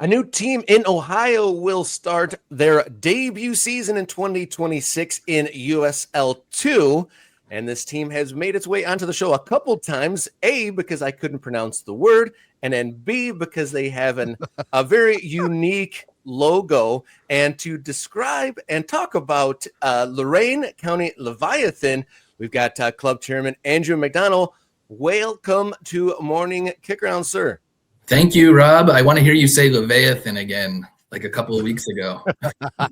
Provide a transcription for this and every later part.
A new team in Ohio will start their debut season in 2026 in USL 2. And this team has made its way onto the show a couple times. A, because I couldn't pronounce the word. And then B, because they have a very unique logo. And to describe and talk about Lorain County Leviathan, we've got Club Chairman Andrew McDonnell. Welcome to Morning Kickaround, sir. Thank you, Rob. I want to hear you say Leviathan again, like a couple of weeks ago.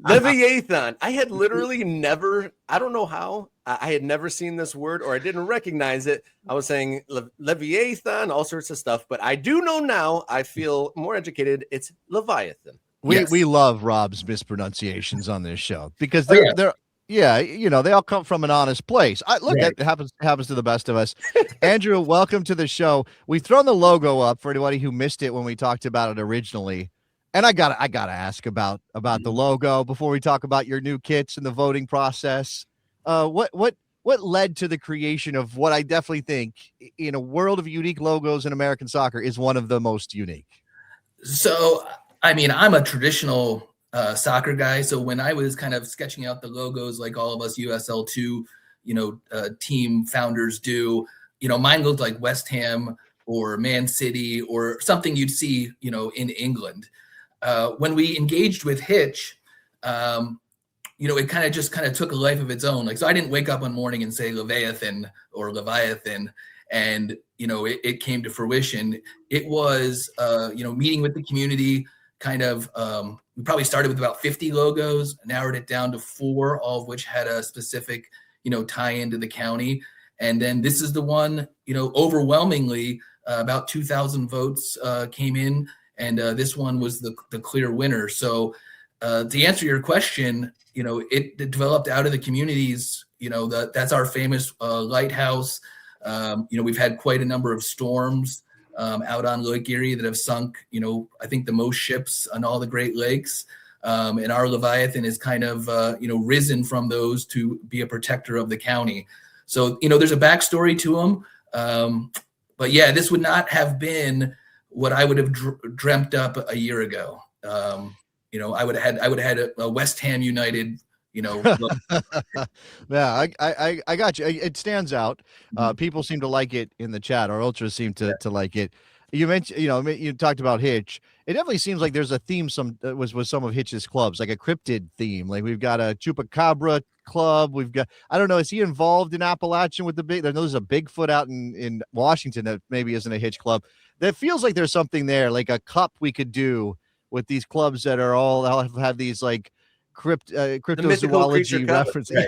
Leviathan. I had literally never, I don't know how, I had never seen this word or I didn't recognize it. I was saying Leviathan, all sorts of stuff, but I do know now, I feel more educated. It's Leviathan. We love Rob's mispronunciations on this show because they're they all come from an honest place. That happens to the best of us. Andrew, welcome to the show. We've thrown the logo up for anybody who missed it when we talked about it originally. And I gotta ask about the logo before we talk about your new kits and the voting process. What led to the creation of what I definitely think, in a world of unique logos in American soccer, is one of the most unique? So, I mean, I'm a traditional soccer guy. So when I was kind of sketching out the logos, like all of us USL2, team founders do, mine looked like West Ham or Man City or something you'd see, in England. When we engaged with Hitch, it kind of took a life of its own. Like, so I didn't wake up one morning and say Leviathan or Leviathan, and, it came to fruition. It was, meeting with the community, kind of, we probably started with about 50 logos, narrowed it down to 4, all of which had a specific, tie into the county. And then this is the one, overwhelmingly, about 2,000 votes came in, and this one was the clear winner. So to answer your question, it developed out of the communities. That's our famous lighthouse. We've had quite a number of storms out on Lake Erie that have sunk, I think the most ships on all the Great Lakes. And our Leviathan is kind of, risen from those to be a protector of the county. So, there's a backstory to them. But yeah, this would not have been what I would have dreamt up a year ago. I would have had a West Ham United, Yeah, I got you. It stands out. People seem to like it in the chat. Our ultras seem to like it. You mentioned, you talked about Hitch. It definitely seems like there's a theme with some of Hitch's clubs, like a cryptid theme. Like we've got a Chupacabra club. We've got, I don't know, is he involved in Appalachian with the big? I know there's a Bigfoot out in Washington that maybe isn't a Hitch club. That feels like there's something there, like a cup we could do with these clubs that are all have these like cryptozoology references.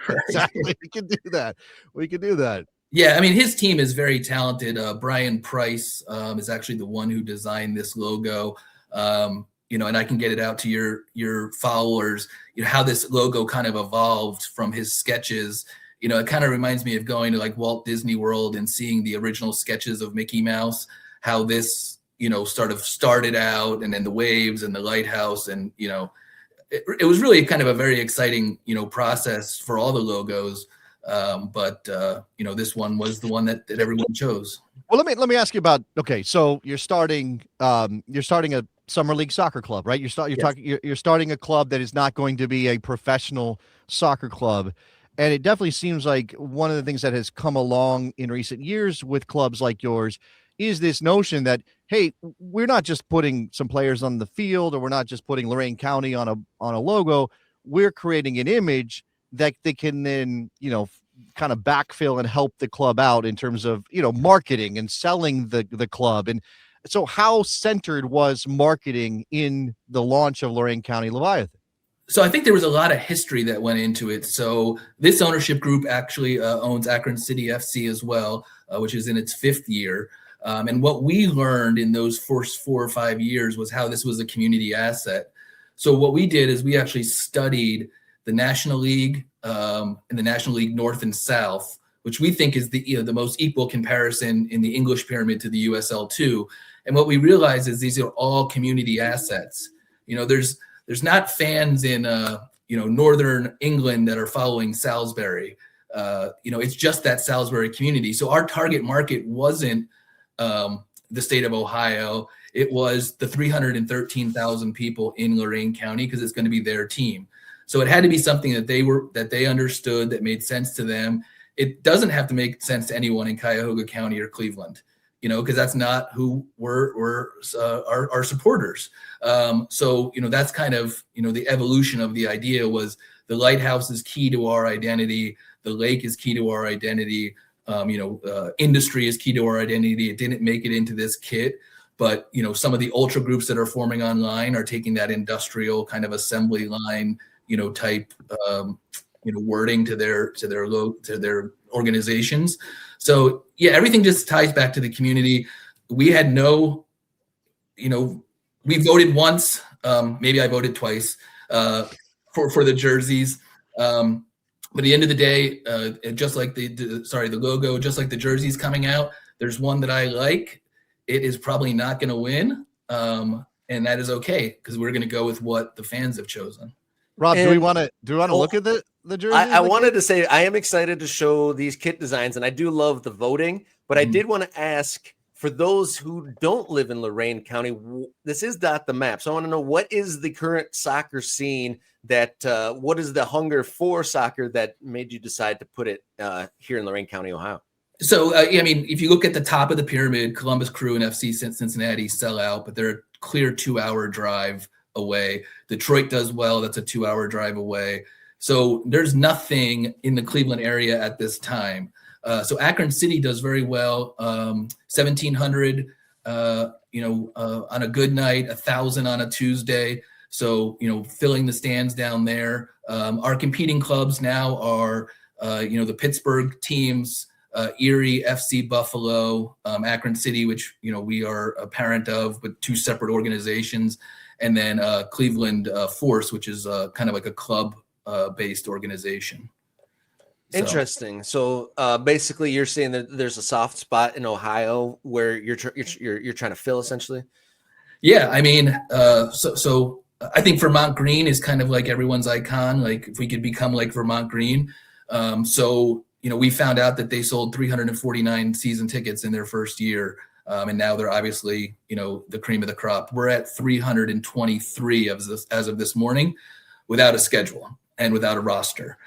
Right. Exactly. We can do that. Yeah, I mean, his team is very talented. Brian Price is actually the one who designed this logo. And I can get it out to your followers, how this logo kind of evolved from his sketches. It kind of reminds me of going to like Walt Disney World and seeing the original sketches of Mickey Mouse, how this, sort of started out, and then the waves and the lighthouse. And, it was really kind of a very exciting, process for all the logos. But this one was the one that everyone chose. Well, let me ask you about, okay, so you're starting a summer league soccer club, right? You're starting a club that is not going to be a professional soccer club. And it definitely seems like one of the things that has come along in recent years with clubs like yours is this notion that, hey, we're not just putting some players on the field, or we're not just putting Lorain County on a logo. We're creating an image that they can then, kind of backfill and help the club out in terms of, marketing and selling the club. And so how centered was marketing in the launch of Lorain County Leviathan? So I think there was a lot of history that went into it. So this ownership group actually owns Akron City FC as well, which is in its 5th year. And what we learned in those first 4 or 5 years was how this was a community asset. So what we did is we actually studied the National League and the National League North and South, which we think is the most equal comparison in the English pyramid to the USL2. And what we realized is these are all community assets. There's not fans in northern England that are following Salisbury. It's just that Salisbury community. So our target market wasn't the state of Ohio. It was the 313,000 people in Lorain County, because it's going to be their team. So it had to be something that they understood, that made sense to them. It doesn't have to make sense to anyone in Cuyahoga County or Cleveland, because that's not who we're our supporters. So, that's kind of, the evolution of the idea was the lighthouse is key to our identity. The lake is key to our identity. Industry is key to our identity. It didn't make it into this kit, but, some of the ultra groups that are forming online are taking that industrial kind of assembly line, type, wording to their organizations. So yeah, everything just ties back to the community. We had no, we voted once, maybe I voted twice for the jerseys. But at the end of the day, just like the logo, just like the jerseys coming out, there's one that I like. It is probably not going to win, and that is okay, because we're going to go with what the fans have chosen. Rob, do we want to look at the jersey? I wanted to say I am excited to show these kit designs, and I do love the voting. But I did want to ask, for those who don't live in Lorain County, this is not the map. So I want to know, what is the current soccer scene? What is the hunger for soccer that made you decide to put it here in Lorain County, Ohio? So, if you look at the top of the pyramid, Columbus Crew and FC Cincinnati sell out, but they're a clear 2-hour drive away. Detroit does well. That's a 2-hour drive away. So there's nothing in the Cleveland area at this time. So Akron City does very well. 1,700, on a good night, 1,000 on a Tuesday. So, filling the stands down there. Our competing clubs now are, the Pittsburgh teams, Erie, FC Buffalo, Akron City, which, we are a parent of, but 2 separate organizations. And then Cleveland Force, which is kind of like a club-based organization. So. Interesting. So basically, you're saying that there's a soft spot in Ohio where you're trying to fill, essentially. Yeah, so I think Vermont Green is kind of like everyone's icon. Like, if we could become like Vermont Green. So we found out that they sold 349 season tickets in their first year. And now they're obviously, the cream of the crop. We're at 323 as of this morning, without a schedule and without a roster.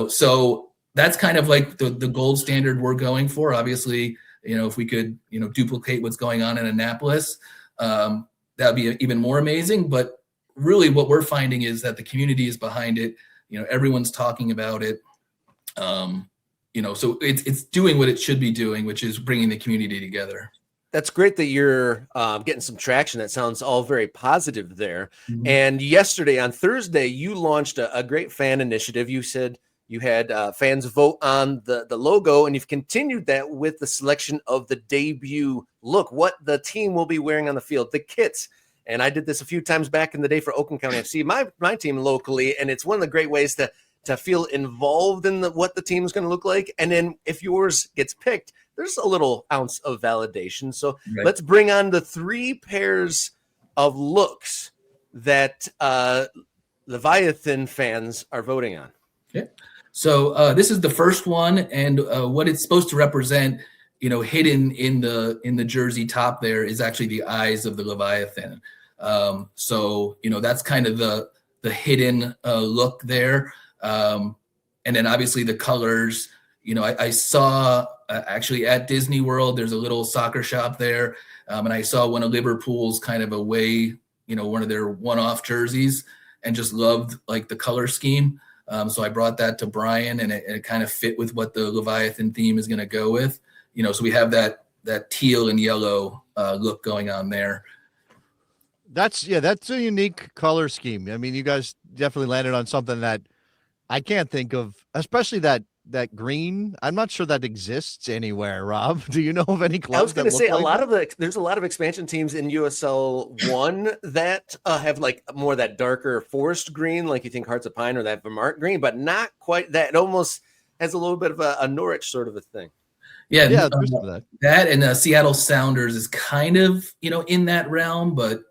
So that's kind of like the gold standard we're going for. Obviously, if we could, duplicate what's going on in Annapolis, that would be even more amazing. But really, what we're finding is that the community is behind it. Everyone's talking about it. So it's doing what it should be doing, which is bringing the community together. That's great that you're getting some traction. That sounds all very positive there. Mm-hmm. And yesterday, on Thursday, you launched a great fan initiative. You said you had fans vote on the logo, and you've continued that with the selection of the debut look, what the team will be wearing on the field, the kits. And I did this a few times back in the day for Oakland County FC, my team locally, and it's one of the great ways to feel involved in what the team is going to look like. And then if yours gets picked, there's a little ounce of validation. So Let's bring on the 3 pairs of looks that Leviathan fans are voting on. Okay. So this is the first one, and what it's supposed to represent, hidden in the jersey top there is actually the eyes of the Leviathan. So that's kind of the hidden look there. And then obviously the colors. I saw actually at Disney World, there's a little soccer shop there, and I saw one of Liverpool's kind of away, one of their one-off jerseys, and just loved like the color scheme. So I brought that to Brian, and it kind of fit with what the Leviathan theme is going to go with. So we have that teal and yellow look going on there. That's a unique color scheme. You guys definitely landed on something that I can't think of, especially that green. I'm not sure that exists anywhere. Rob, do you know of any clubs? I was going to say there's a lot of expansion teams in USL 1 that have like more of that darker forest green, like you think Hearts of Pine or that Vermont green, but not quite that. It almost has a little bit of a Norwich sort of a thing. Yeah, that and Seattle Sounders is kind of in that realm, but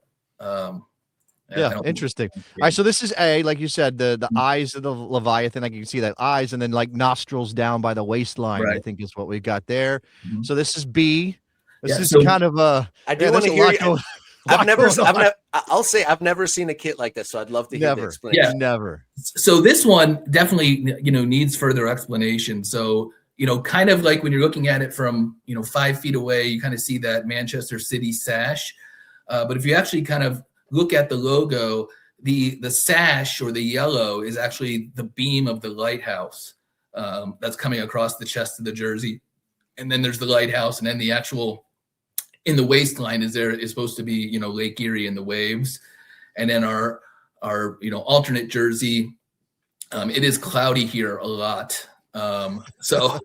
interesting. All right, so this is like you said, the eyes of the Leviathan. Like you can see that eyes, and then like nostrils down by the waistline. Right. I think is what we've got there. Mm-hmm. So this is B. This is kind of a. I do want to hear you. I'll say I've never seen a kit like this, so I'd love to hear the explanation. Yeah. Never. So this one definitely, needs further explanation. So, kind of like when you're looking at it from, 5 feet away, you kind of see that Manchester City sash. But if you actually kind of look at the logo, the sash or the yellow is actually the beam of the lighthouse that's coming across the chest of the jersey. And then there's the lighthouse, and then the actual in the waistline is supposed to be, Lake Erie and the waves. And then our alternate jersey, it is cloudy here a lot. So,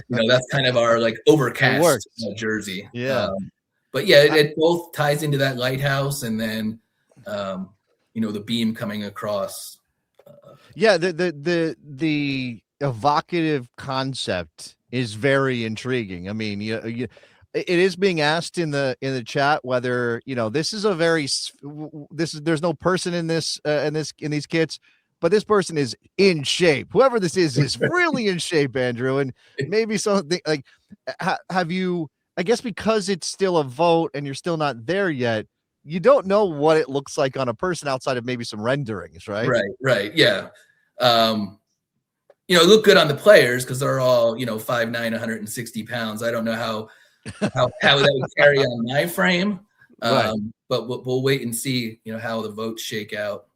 that's kind of our like overcast jersey. Yeah. But yeah, it both ties into that lighthouse, and then, the beam coming across. Yeah. The evocative concept is very intriguing. I mean, it is being asked in the chat whether this is there's no person in these kits, but this person is in shape. Whoever this is really in shape, Andrew. And maybe something like have you? I guess because it's still a vote and you're still not there yet, you don't know what it looks like on a person outside of maybe some renderings, right? Right, yeah. It looked good on the players because they're all 5'9", 160 pounds. I don't know how that would carry on my frame. Right. But we'll wait and see, how the votes shake out.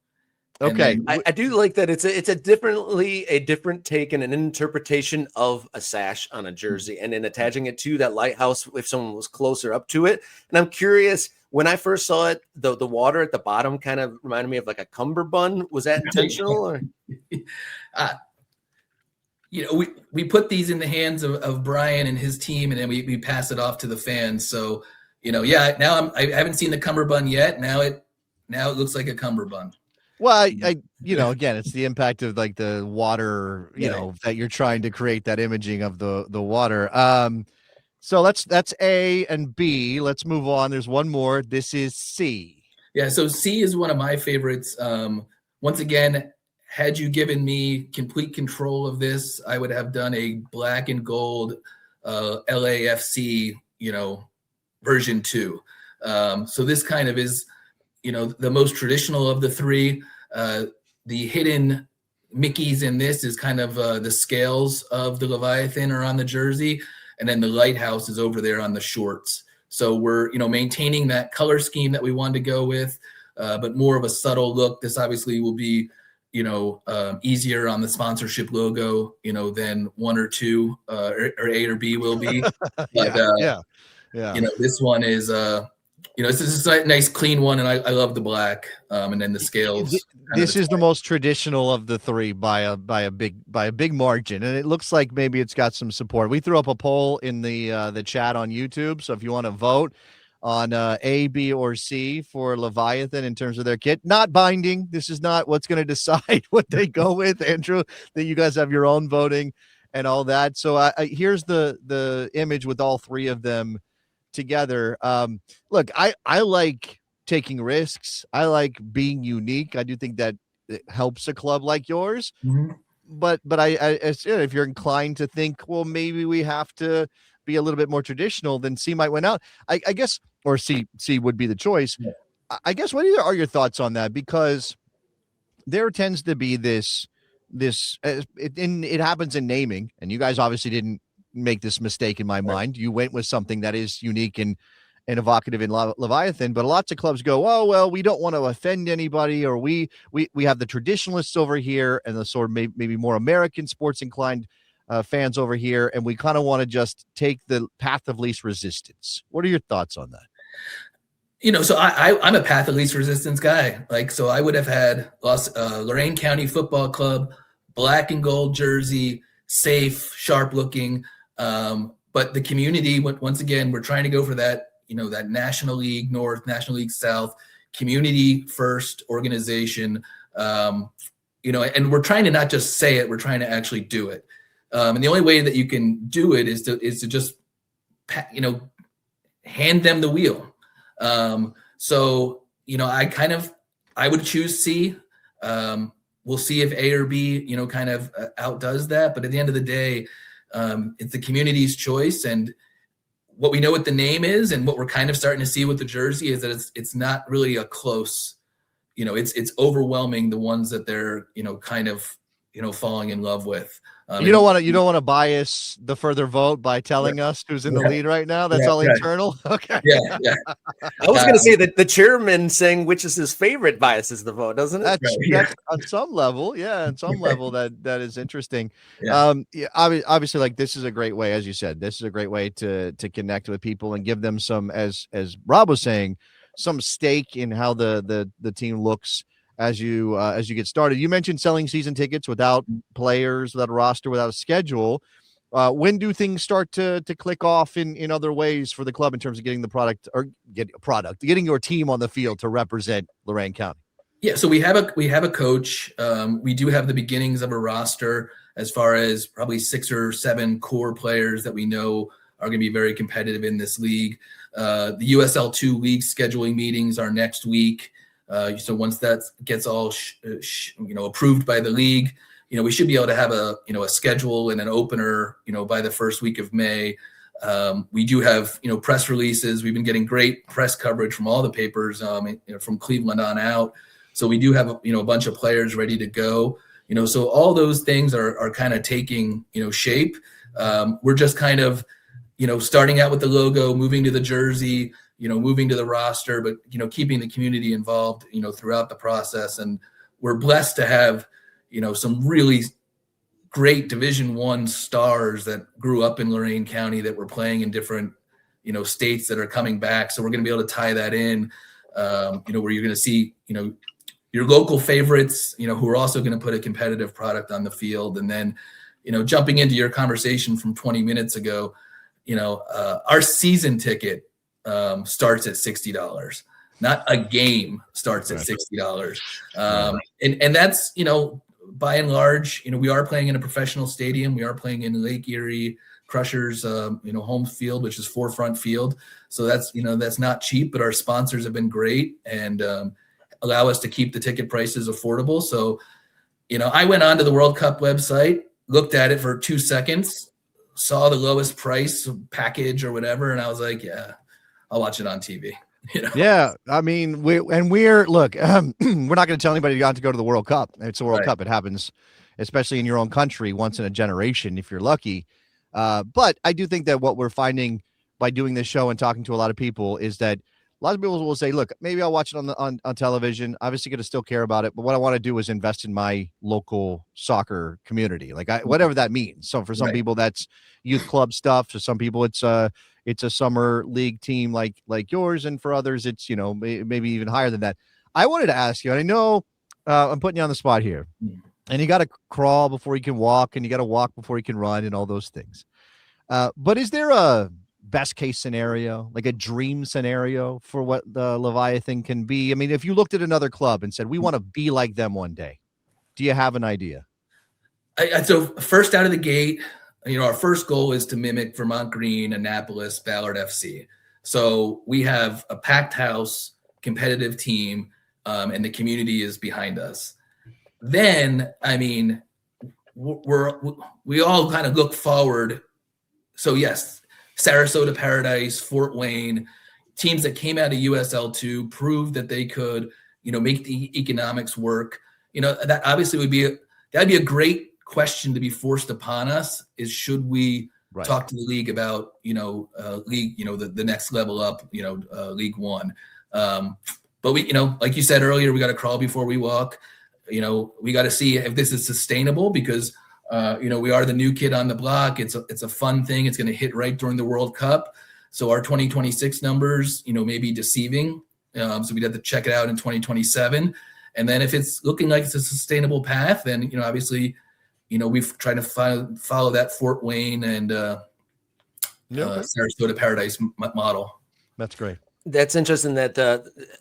Okay. I do like that it's a different take and an interpretation of a sash on a jersey, and then attaching it to that lighthouse if someone was closer up to it. And I'm curious, when I first saw it, the water at the bottom kind of reminded me of like a cummerbund. Was that intentional? Or? We put these in the hands of Brian and his team, and then we pass it off to the fans. So, now I haven't seen the cummerbund yet. Now it looks like a cummerbund. Well, again, it's the impact of like the water, that you're trying to create that imaging of the water. So that's A and B. Let's move on. There's one more. This is C. Yeah. So C is one of my favorites. Once again, had you given me complete control of this, I would have done a black and gold LAFC, version 2. So this kind of is, the most traditional of the three. The hidden Mickeys in this is kind of the scales of the Leviathan are on the jersey, and then the lighthouse is over there on the shorts. So we're, maintaining that color scheme that we wanted to go with, but more of a subtle look. This obviously will be, easier on the sponsorship logo, than 1 or 2 or A or B will be. But, yeah. This one is, it's just a nice clean one, and I love the black, and then the scales. This is the most traditional of the three by a big margin, and it looks like maybe it's got some support. We threw up a poll in the chat on YouTube, so if you want to vote on A, B, or C for Leviathan in terms of their kit, not binding. This is not what's going to decide what they go with, Andrew. That you guys have your own voting and all that. So here's the image with all three of them together. Look, I like taking risks. I like being unique. I do think that it helps a club like yours. Mm-hmm. But if you're inclined to think, well, maybe we have to be a little bit more traditional, then C might win out. I guess, or C would be the choice. Yeah. I guess, what are your thoughts on that? Because there tends to be it happens in naming, and you guys obviously didn't make this mistake in my mind. You went with something that is unique and evocative in Leviathan, but lots of clubs go, oh, well, we don't want to offend anybody, or we have the traditionalists over here and the sort of maybe more American sports inclined fans over here, and we kind of want to just take the path of least resistance. What are your thoughts on that? So I'm a path of least resistance guy. So I would have had Lorain County Football Club, black and gold jersey, safe, sharp looking. But the community, once again, we're trying to go for that, that National League North, National League South, community first organization. And we're trying to not just say it, we're trying to actually do it. And the only way that you can do it is to just, hand them the wheel. So, I would choose C. We'll see if A or B, kind of outdoes that. But at the end of the day, it's the community's choice. And what we know what the name is, and what we're kind of starting to see with the jersey is that it's not really a close, it's overwhelming the ones that they're, kind of, falling in love with. You don't want to bias the further vote by telling us who's in the lead right now. That's all internal. Okay. Yeah. I was going to say that the chairman saying which is his favorite biases the vote, doesn't it? That's on some level. Yeah. On some level that is interesting. Yeah. Obviously, like, this is a great way, as you said, this is a great way to connect with people and give them some, as Rob was saying, some stake in how the team looks as you get started. You mentioned selling season tickets without players, without a roster, without a schedule. When do things start to click off in other ways for the club in terms of getting the product, or getting your team on the field to represent Lorain County? Yeah, so we have a coach. We do have the beginnings of a roster as far as probably 6 or 7 core players that we know are going to be very competitive in this league. The USL2 league scheduling meetings are next week. So once that gets all approved by the league, we should be able to have a schedule and an opener, by the first week of May. We do have, press releases. We've been getting great press coverage from all the papers, from Cleveland on out. So we do have, a bunch of players ready to go, so all those things are kind of taking, shape. We're just kind of, starting out with the logo, moving to the jersey, moving to the roster, but, keeping the community involved, throughout the process. And we're blessed to have, some really great Division I stars that grew up in Lorain County that were playing in different, states that are coming back. So we're going to be able to tie that in, where you're going to see, your local favorites, who are also going to put a competitive product on the field. And then, jumping into your conversation from 20 minutes ago, our season ticket starts at $60. Not a game starts at $60. And that's, by and large, we are playing in a professional stadium. We are playing in Lake Erie Crushers, home field, which is Forefront Field. So that's, that's not cheap, but our sponsors have been great and allow us to keep the ticket prices affordable. So, I went onto the World Cup website, looked at it for 2 seconds, saw the lowest price package or whatever, and I was like, yeah, I'll watch it on TV. Yeah, I mean, we're we're not going to tell anybody not to go to the World Cup. It's a World Cup. It happens, especially in your own country, once in a generation, if you're lucky. But I do think that what we're finding by doing this show and talking to a lot of people is that a lot of people will say, look, maybe I'll watch it on television. Obviously going to still care about it. But what I want to do is invest in my local soccer community, like whatever that means. So for some people, that's youth club stuff. For some people, it's a summer league team like yours. And for others, it's, maybe even higher than that. I wanted to ask you, and I know I'm putting you on the spot here, and you got to crawl before you can walk, and you got to walk before you can run, and all those things. But is there a best case scenario, like a dream scenario for what the Leviathan can be? I mean, if you looked at another club and said, we want to be like them one day, do you have an idea? So first out of the gate, our first goal is to mimic Vermont Green, Annapolis, Ballard FC. So we have a packed house, competitive team, and the community is behind us. Then, I mean, we all kind of look forward. So yes, Sarasota Paradise, Fort Wayne, teams that came out of USL2 proved that they could, make the economics work. That obviously that'd be a great question to be forced upon us, is should we talk to the league about, league, the next level up, League One. But we, like you said earlier, we got to crawl before we walk. We got to see if this is sustainable, because we are the new kid on the block. It's a fun thing. It's going to hit right during the World Cup. So our 2026 numbers, may be deceiving. So we'd have to check it out in 2027. And then if it's looking like it's a sustainable path, then, obviously, we've tried to follow that Fort Wayne and Sarasota Paradise model. That's great. That's interesting that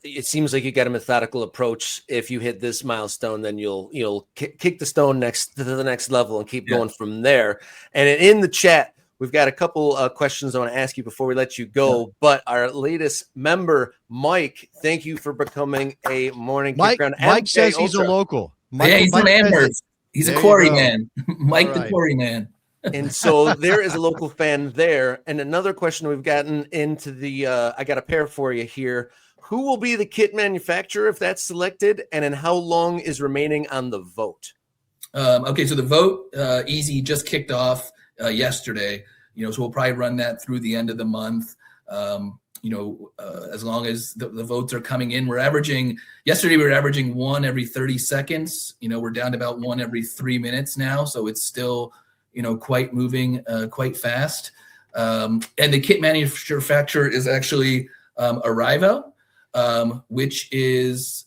it seems like you got a methodical approach. If you hit this milestone, then you'll kick the stone next to the next level and keep going from there. And in the chat, we've got a couple questions I want to ask you before we let you go. Yeah. But our latest member, Mike, thank you for becoming a morning Kickaround. Mike says he's a local. He's from Amherst. He's a quarry man. Mike, the quarry man. And so there is a local fan there. And another question we've gotten into the, I got a pair for you here. Who will be the kit manufacturer if that's selected? And then how long is remaining on the vote? Okay, so the vote, easy, just kicked off yesterday. So we'll probably run that through the end of the month. As long as the votes are coming in, yesterday we were averaging one every 30 seconds. We're down to about one every 3 minutes now. So it's still, quite moving quite fast. And the kit manufacturer is actually Arrivo, which is,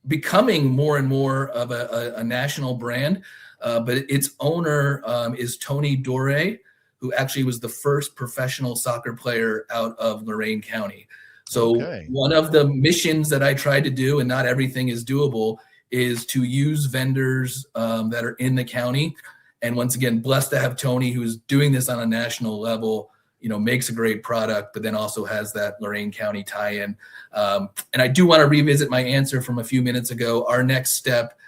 becoming more and more of a national brand. But its owner is Tony Dore, who actually was the first professional soccer player out of Lorain County. So One of the missions that I tried to do, and not everything is doable, is to use vendors that are in the county. And once again, blessed to have Tony, who's doing this on a national level, makes a great product, but then also has that Lorain County tie-in. And I do want to revisit my answer from a few minutes ago. Our next step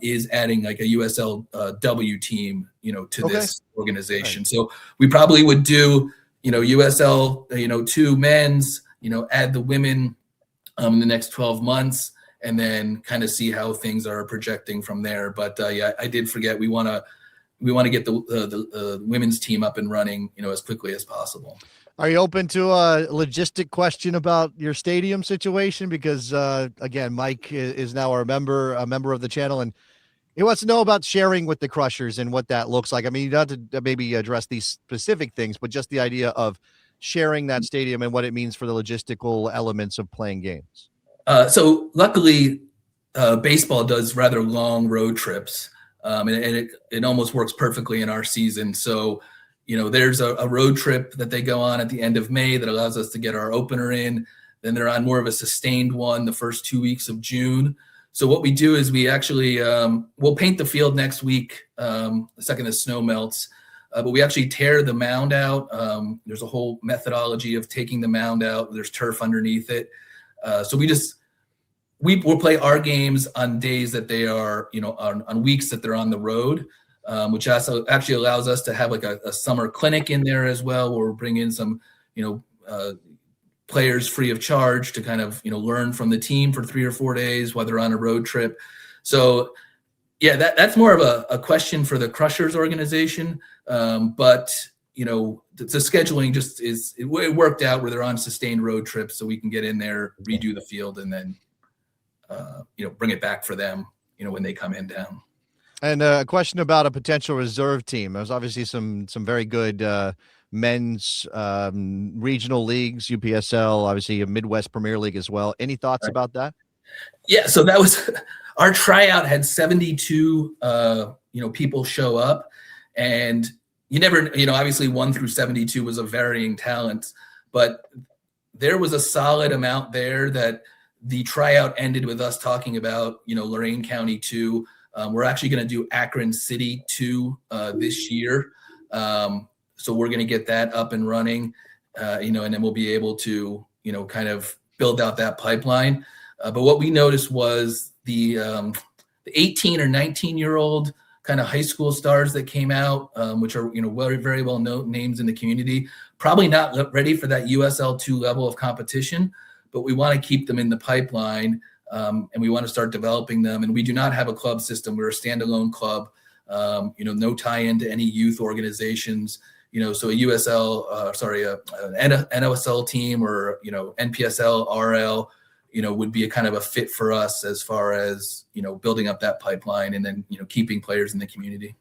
is adding like a USLW team, to this organization. Right. So we probably would do, USL, 2 men's, add the women in the next 12 months, and then kind of see how things are projecting from there. But I did forget, we want to get the women's team up and running, as quickly as possible. Are you open to a logistic question about your stadium situation? Because again, Mike is now a member of the channel, and he wants to know about sharing with the Crushers and what that looks like. I mean, you don't have to maybe address these specific things, but just the idea of sharing that stadium and what it means for the logistical elements of playing games. So luckily, baseball does rather long road trips, and it almost works perfectly in our season. So, there's a road trip that they go on at the end of May that allows us to get our opener in. Then they're on more of a sustained one the first 2 weeks of June. So what we do is we actually, we'll paint the field next week, the second the snow melts, but we actually tear the mound out. There's a whole methodology of taking the mound out. There's turf underneath it. So we'll play our games on days that they are, on weeks that they're on the road. Which also actually allows us to have like a summer clinic in there as well, where we're bringing in some, players free of charge to kind of, learn from the team for 3 or 4 days while they're on a road trip. So yeah, that's more of a question for the Crushers organization. But, the scheduling just it worked out where they're on sustained road trips, so we can get in there, redo the field, and then, bring it back for them, when they come in down. And a question about a potential reserve team. There's obviously some very good men's regional leagues, UPSL, obviously a Midwest Premier League as well. Any thoughts about that? Yeah, so that was our tryout had 72 people show up, and you never, obviously 1 through 72 was a varying talent, but there was a solid amount there that the tryout ended with us talking about, Lorain County 2. We're actually going to do Akron City 2 this year. So we're going to get that up and running, and then we'll be able to, kind of build out that pipeline. But what we noticed was the 18 or 19-year-old kind of high school stars that came out, which are, very, very well known names in the community, probably not ready for that USL2 level of competition, but we want to keep them in the pipeline. And we want to start developing them. And we do not have a club system. We're a standalone club, no tie-in to any youth organizations, so a an NOSL team or, NPSL, RL, would be a kind of a fit for us as far as, building up that pipeline and then, keeping players in the community.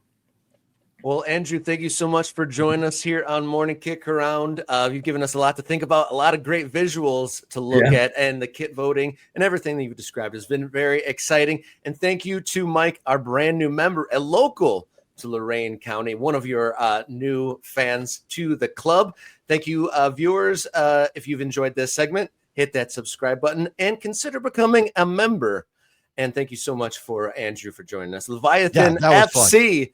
Well, Andrew, thank you so much for joining us here on Morning Kickaround. You've given us a lot to think about, a lot of great visuals to look at, and the kit voting and everything that you've described has been very exciting. And thank you to Mike, our brand new member, a local to Lorain County, one of your new fans to the club. Thank you, viewers. If you've enjoyed this segment, hit that subscribe button and consider becoming a member. And thank you so much for Andrew for joining us. Leviathan FC.